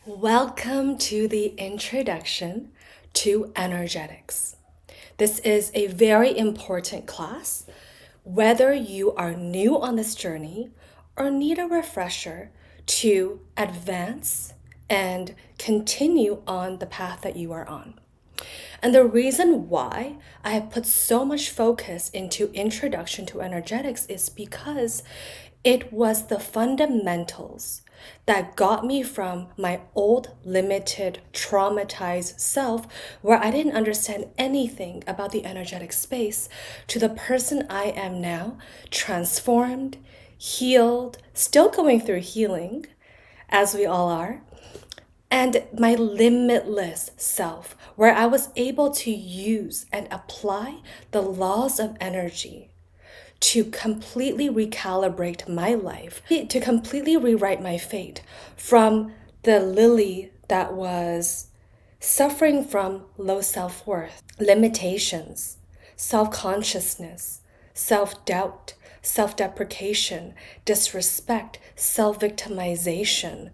Welcome to the introduction to energetics. This is a very important class. Whether you are new on this journey or need a refresher to advance and continue on the path that you are on. And the reason why I have put so much focus into Introduction to Energetics is because it was the fundamentals that got me from my old, limited, traumatized self, where I didn't understand anything about the energetic space, to the person I am now, transformed, healed, still going through healing, as we all are, and my limitless self, where I was able to use and apply the laws of energy to completely recalibrate my life, to completely rewrite my fate from the Lily that was suffering from low self worth, limitations, self consciousness, self doubt, self deprecation, disrespect, self victimization,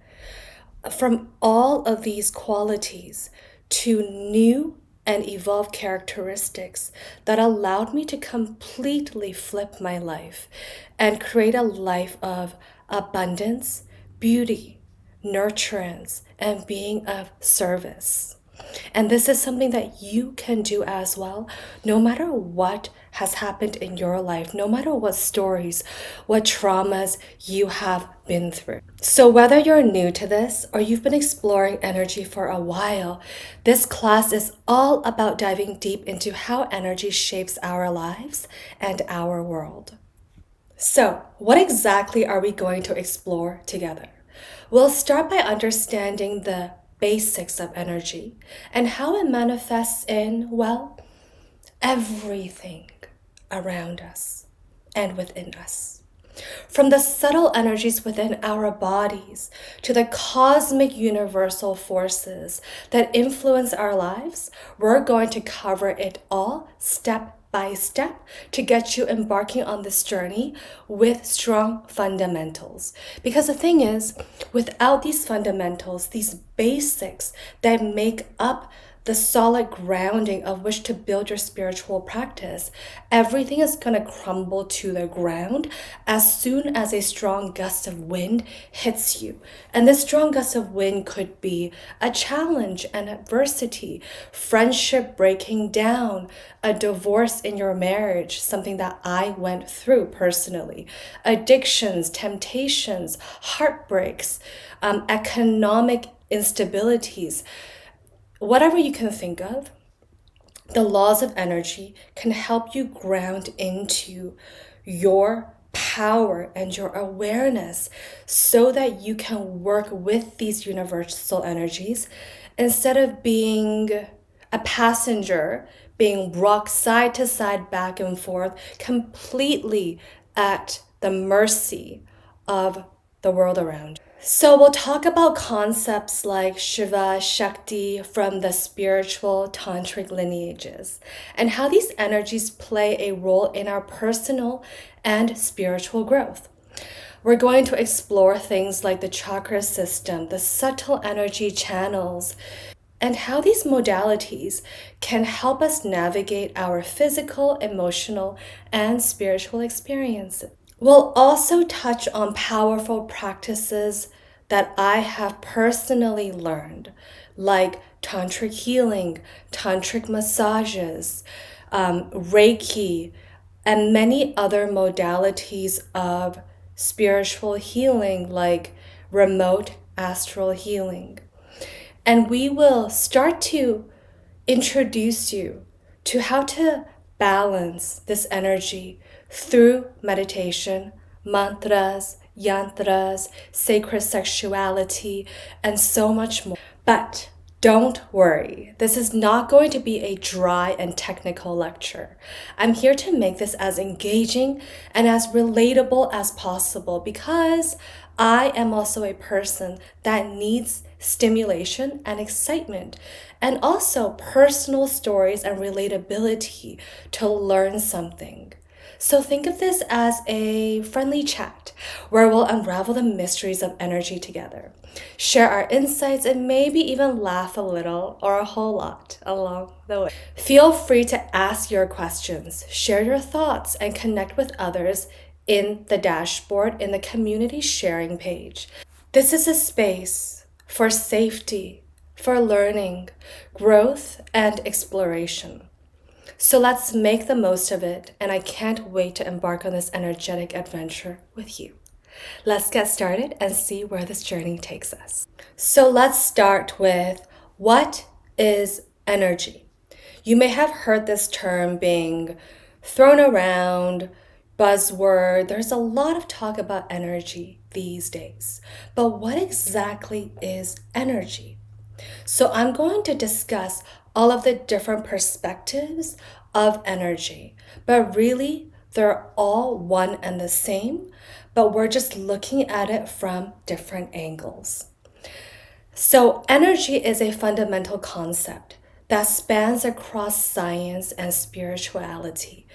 from all of these qualities to new and evolved characteristics that allowed me to completely flip my life and create a life of abundance, beauty, nurturance, and being of service. And this is something that you can do as well, no matter what has happened in your life, no matter what stories, what traumas you have been through. So, whether you're new to this or you've been exploring energy for a while, this class is all about diving deep into how energy shapes our lives and our world. So, what exactly are we going to explore together? We'll start by understanding the basics of energy and how it manifests in, well, everything around us and within us. From the subtle energies within our bodies to the cosmic universal forces that influence our lives, we're going to cover it all step by step to get you embarking on this journey with strong fundamentals. Because the thing is, without these fundamentals, these basics that make up the solid grounding of which to build your spiritual practice, everything is going to crumble to the ground as soon as a strong gust of wind hits you. And this strong gust of wind could be a challenge, an adversity, friendship breaking down, a divorce in your marriage, something that I went through personally, addictions, temptations, heartbreaks, economic instabilities. Whatever you can think of, the laws of energy can help you ground into your power and your awareness so that you can work with these universal energies instead of being a passenger, being rocked side to side, back and forth, completely at the mercy of the world around you. So we'll talk about concepts like Shiva, Shakti from the spiritual tantric lineages and how these energies play a role in our personal and spiritual growth. We're going to explore things like the chakra system, the subtle energy channels, and how these modalities can help us navigate our physical, emotional, and spiritual experiences. We'll also touch on powerful practices that I have personally learned, like tantric healing, tantric massages, Reiki, and many other modalities of spiritual healing, like remote astral healing. And we will start to introduce you to how to balance this energy through meditation, mantras, yantras, sacred sexuality, and so much more. But don't worry, this is not going to be a dry and technical lecture. I'm here to make this as engaging and as relatable as possible because I am also a person that needs stimulation and excitement, and also personal stories and relatability to learn something. So think of this as a friendly chat where we'll unravel the mysteries of energy together, share our insights, and maybe even laugh a little or a whole lot along the way. Feel free to ask your questions, share your thoughts, and connect with others in the dashboard in the community sharing page. This is a space for safety, for learning, growth, and exploration. So let's make the most of it, and I can't wait to embark on this energetic adventure with you. Let's get started and see where this journey takes us. So let's start with what is energy? You may have heard this term being thrown around, buzzword. There's a lot of talk about energy these days. But what exactly is energy? So I'm going to discuss all of the different perspectives of energy, but really they're all one and the same, but we're just looking at it from different angles. So energy is a fundamental concept that spans across science and spirituality.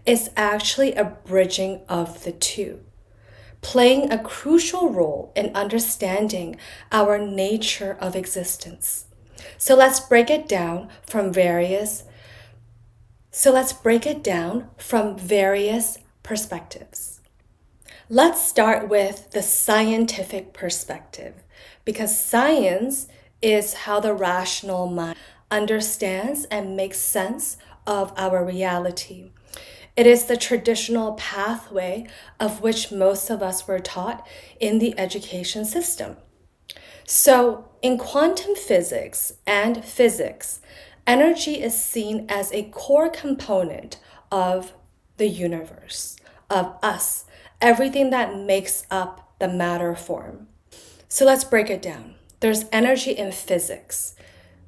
It's actually a bridging of the two, playing a crucial role in understanding our nature of existence. So let's break it down from various perspectives. Let's start with the scientific perspective, because science is how the rational mind understands and makes sense of our reality. It is the traditional pathway of which most of us were taught in the education system. So, in quantum physics and physics, energy is seen as a core component of the universe, of us, everything that makes up the matter form. So let's break it down. There's energy in physics,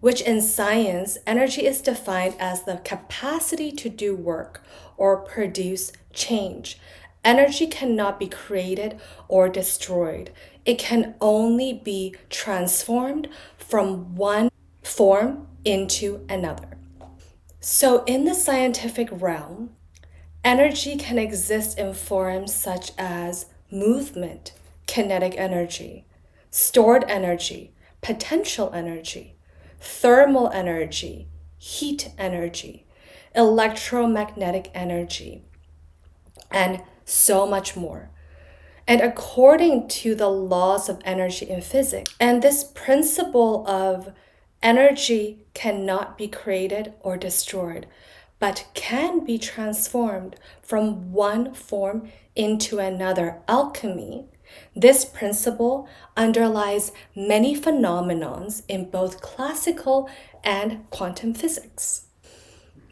which in science, energy is defined as the capacity to do work or produce change. Energy cannot be created or destroyed. It can only be transformed from one form into another. So in the scientific realm, energy can exist in forms such as movement, kinetic energy, stored energy, potential energy, thermal energy, heat energy, electromagnetic energy, and so much more. And according to the laws of energy in physics, and this principle of energy cannot be created or destroyed, but can be transformed from one form into another, alchemy. This principle underlies many phenomenons in both classical and quantum physics.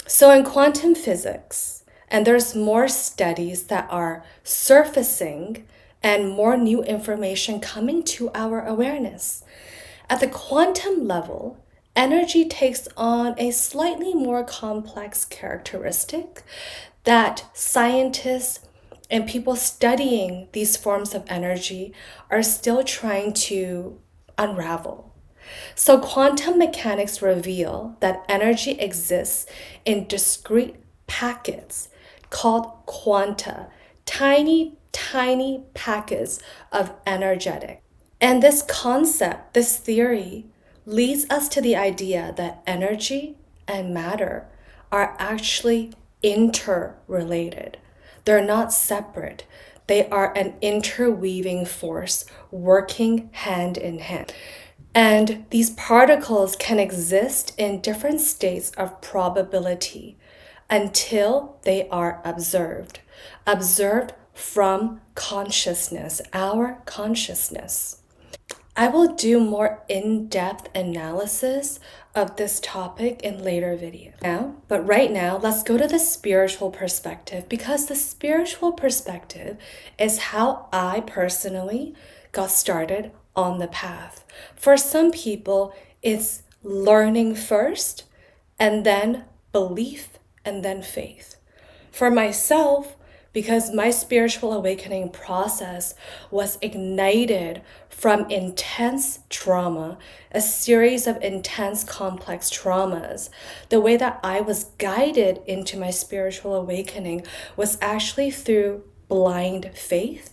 So in quantum physics, and there's more studies that are surfacing and more new information coming to our awareness. At the quantum level, energy takes on a slightly more complex characteristic that scientists and people studying these forms of energy are still trying to unravel. So, quantum mechanics reveal that energy exists in discrete packets called quanta, tiny, tiny packets of energetic. And this concept, this theory, leads us to the idea that energy and matter are actually interrelated. They're not separate. They are an interweaving force working hand in hand. And these particles can exist in different states of probability until they are observed. Observed from consciousness, our consciousness. I will do more in-depth analysis of this topic in later videos. But right now, let's go to the spiritual perspective, because the spiritual perspective is how I personally got started on the path. For some people, it's learning first, and then belief, and then faith. For myself, because my spiritual awakening process was ignited from intense trauma, a series of intense complex traumas. The way that I was guided into my spiritual awakening was actually through blind faith,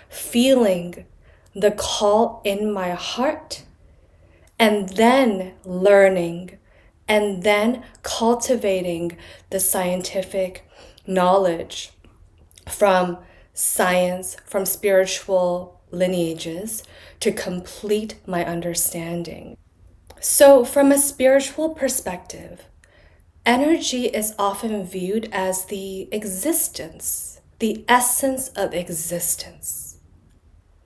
feeling the call in my heart, and then learning, and then cultivating the scientific knowledge from science, from spiritual lineages to complete my understanding. So, from a spiritual perspective, energy is often viewed as the existence, the essence of existence.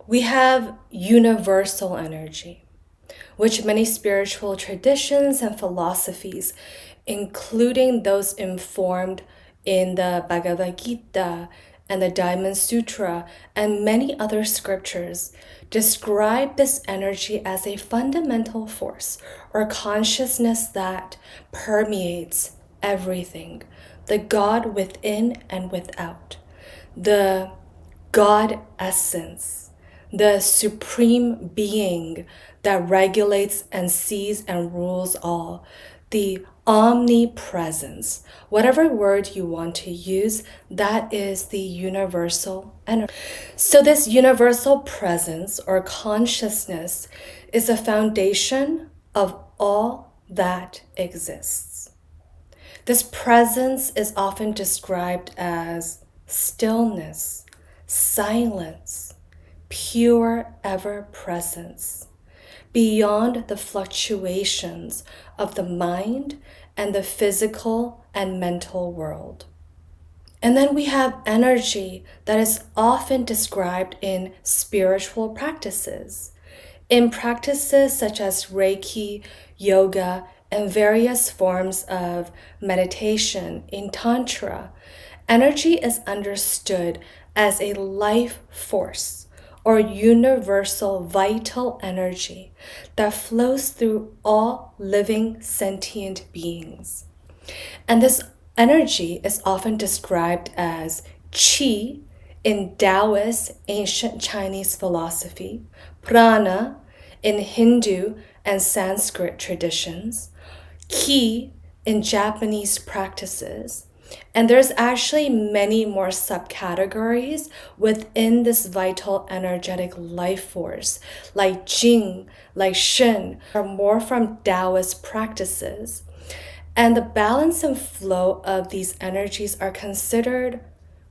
We have universal energy, which many spiritual traditions and philosophies, including those informed in the Bhagavad Gita and the Diamond Sutra and many other scriptures, describe this energy as a fundamental force or consciousness that permeates everything, the God within and without, the God essence, the supreme being that regulates and sees and rules all, the omnipresence. Whatever word you want to use, that is the universal energy. So this universal presence or consciousness is a foundation of all that exists. This presence is often described as stillness, silence, pure ever-presence, beyond the fluctuations of the mind and the physical and mental world. And then we have energy that is often described in spiritual practices. In practices such as Reiki, yoga, and various forms of meditation in Tantra, energy is understood as a life force or universal vital energy that flows through all living sentient beings. And this energy is often described as qi in Taoist ancient Chinese philosophy, prana in Hindu and Sanskrit traditions, ki in Japanese practices, and there's actually many more subcategories within this vital energetic life force, like Jing, like Shen, are more from Taoist practices. And the balance and flow of these energies are considered,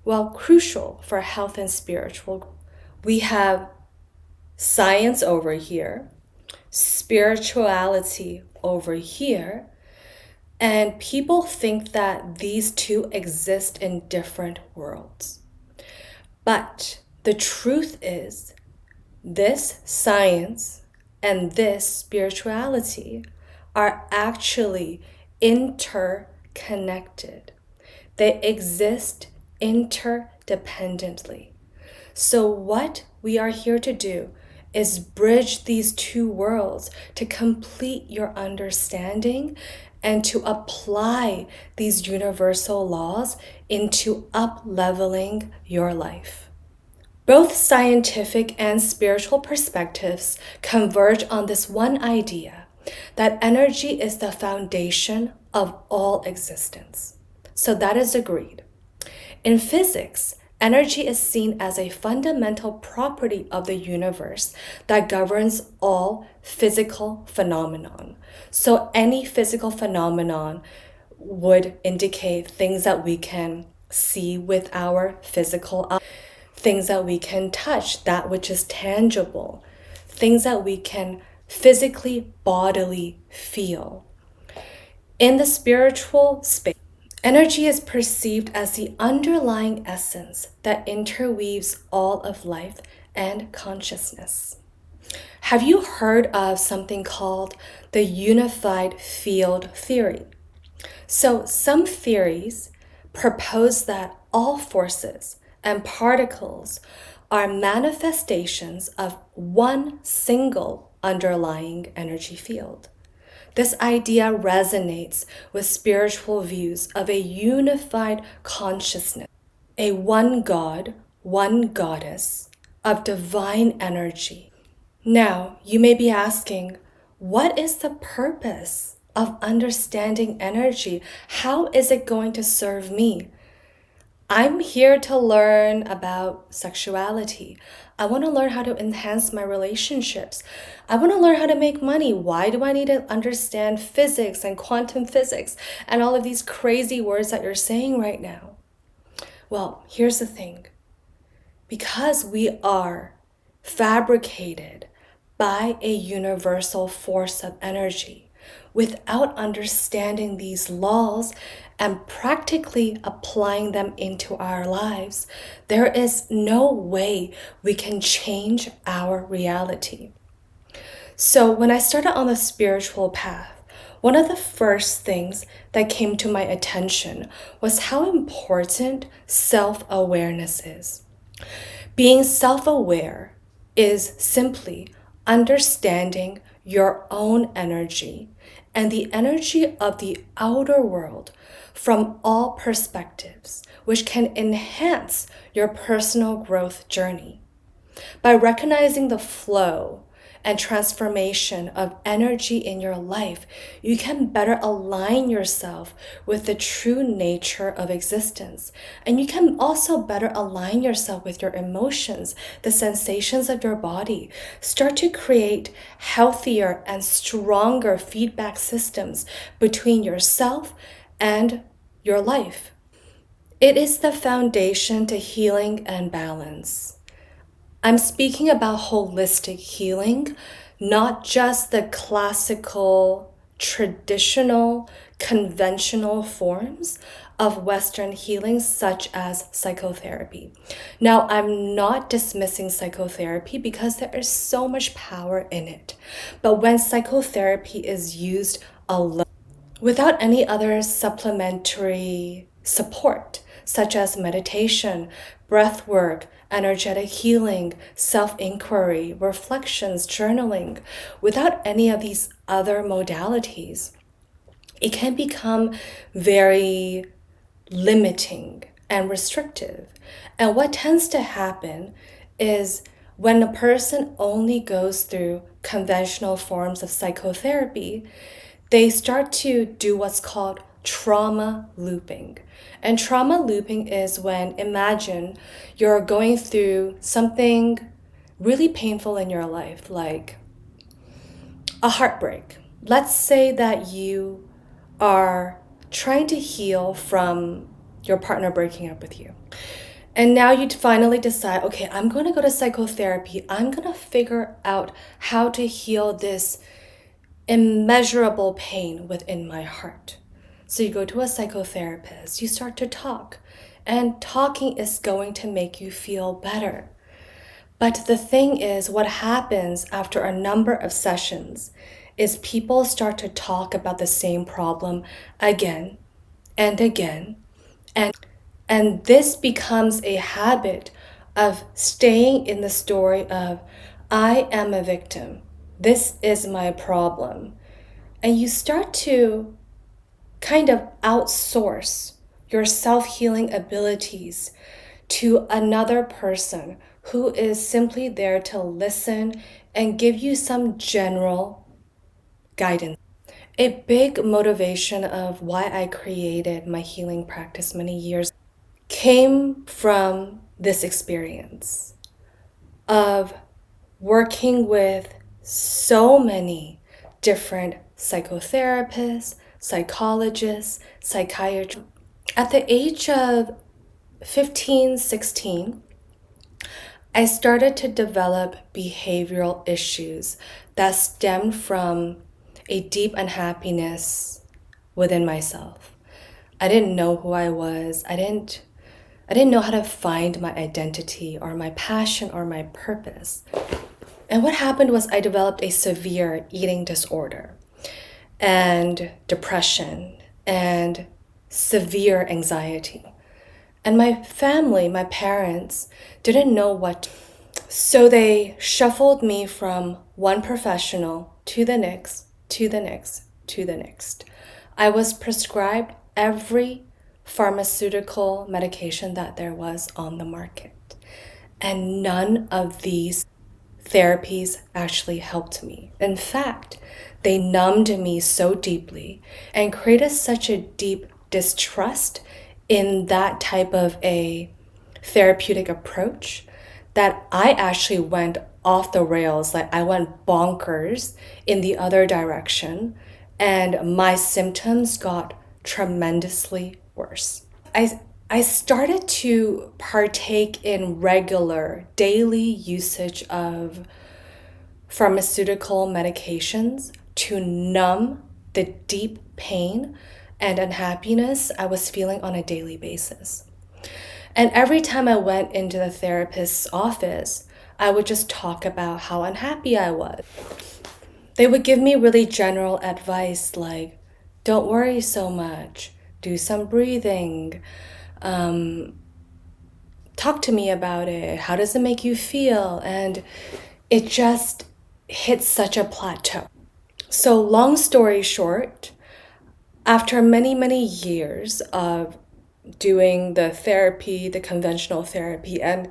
well, crucial for health and spiritual. We have science over here, spirituality over here, and people think that these two exist in different worlds. But the truth is, this science and this spirituality are actually interconnected. They exist interdependently. So what we are here to do is bridge these two worlds to complete your understanding and to apply these universal laws into up-leveling your life. Both scientific and spiritual perspectives converge on this one idea, that energy is the foundation of all existence. So that is agreed. In physics, energy is seen as a fundamental property of the universe that governs all physical phenomenon. So any physical phenomenon would indicate things that we can see with our physical eyes, things that we can touch, that which is tangible, things that we can physically, bodily feel. In the spiritual space, energy is perceived as the underlying essence that interweaves all of life and consciousness. Have you heard of something called the unified field theory? So some theories propose that all forces and particles are manifestations of one single underlying energy field. This idea resonates with spiritual views of a unified consciousness. a one God, one goddess of divine energy. Now, you may be asking, what is the purpose of understanding energy? How is it going to serve me? I'm here to learn about sexuality. I want to learn how to enhance my relationships. I want to learn how to make money. Why do I need to understand physics and quantum physics and all of these crazy words that you're saying right now? Well, here's the thing. Because we are fabricated by a universal force of energy, without understanding these laws and practically applying them into our lives, there is no way we can change our reality. So when I started on the spiritual path, one of the first things that came to my attention was how important self-awareness is. Being self-aware is simply understanding your own energy and the energy of the outer world from all perspectives, which can enhance your personal growth journey. By recognizing the flow and transformation of energy in your life, you can better align yourself with the true nature of existence. And you can also better align yourself with your emotions, the sensations of your body. Start to create healthier and stronger feedback systems between yourself and your life. It is the foundation to healing and balance. I'm speaking about holistic healing, not just the classical, traditional, conventional forms of Western healing, such as psychotherapy. Now, I'm not dismissing psychotherapy because there is so much power in it. But when psychotherapy is used alone, without any other supplementary support, such as meditation, breath work, energetic healing, self-inquiry, reflections, journaling, without any of these other modalities, it can become very limiting and restrictive. And what tends to happen is when a person only goes through conventional forms of psychotherapy, they start to do what's called trauma looping. And trauma looping is when, imagine you're going through something really painful in your life, like a heartbreak. Let's say that you are trying to heal from your partner breaking up with you. And now you finally decide, okay, I'm going to go to psychotherapy. I'm going to figure out how to heal this immeasurable pain within my heart. So you go to a psychotherapist, you start to talk, and talking is going to make you feel better. But the thing is, what happens after a number of sessions is people start to talk about the same problem again and again. And this becomes a habit of staying in the story of, I am a victim. This is my problem. And you start to kind of outsource your self-healing abilities to another person who is simply there to listen and give you some general guidance. A big motivation of why I created my healing practice many years came from this experience of working with so many different psychotherapists, psychologists, psychiatrists. At the age of 15, 16, I started to develop behavioral issues that stemmed from a deep unhappiness within myself. I didn't know who I was. I didn't know how to find my identity or my passion or my purpose. And what happened was I developed a severe eating disorder and depression and severe anxiety. And my family, my parents, didn't know what. So they shuffled me from one professional to the next, to the next, to the next. I was prescribed every pharmaceutical medication that there was on the market. And none of these therapies actually helped me. In fact, they numbed me so deeply and created such a deep distrust in that type of a therapeutic approach that I actually went off the rails. Like I went bonkers in the other direction, and my symptoms got tremendously worse. I started to partake in regular daily usage of pharmaceutical medications to numb the deep pain and unhappiness I was feeling on a daily basis. And every time I went into the therapist's office, I would just talk about how unhappy I was. They would give me really general advice like, don't worry so much, do some breathing, talk to me about it, how does it make you feel? And it just hit such a plateau. So, long story short, after many, many years of doing the therapy, the conventional therapy, and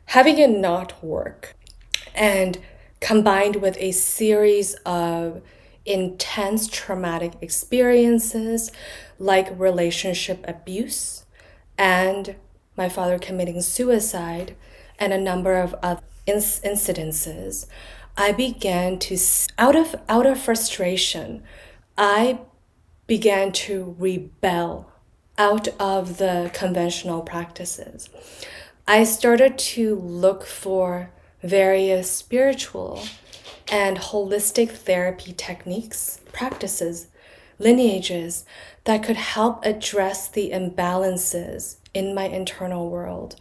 having it not work, and combined with a series of intense traumatic experiences like relationship abuse and my father committing suicide and a number of other incidences, I began to, out of frustration, I began to rebel out of the conventional practices. I started to look for various spiritual and holistic therapy techniques, practices, lineages that could help address the imbalances in my internal world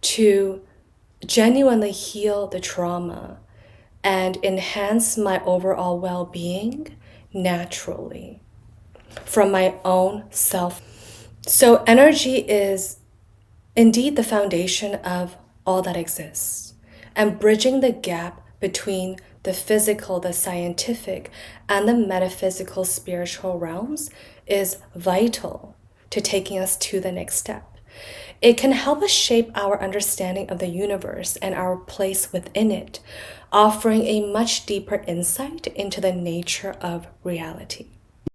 to genuinely heal the trauma and enhance my overall well-being naturally from my own self. So energy is indeed the foundation of all that exists, and bridging the gap between the physical, the scientific, and the metaphysical spiritual realms is vital to taking us to the next step. It can help us shape our understanding of the universe and our place within it, offering a much deeper insight into the nature of reality.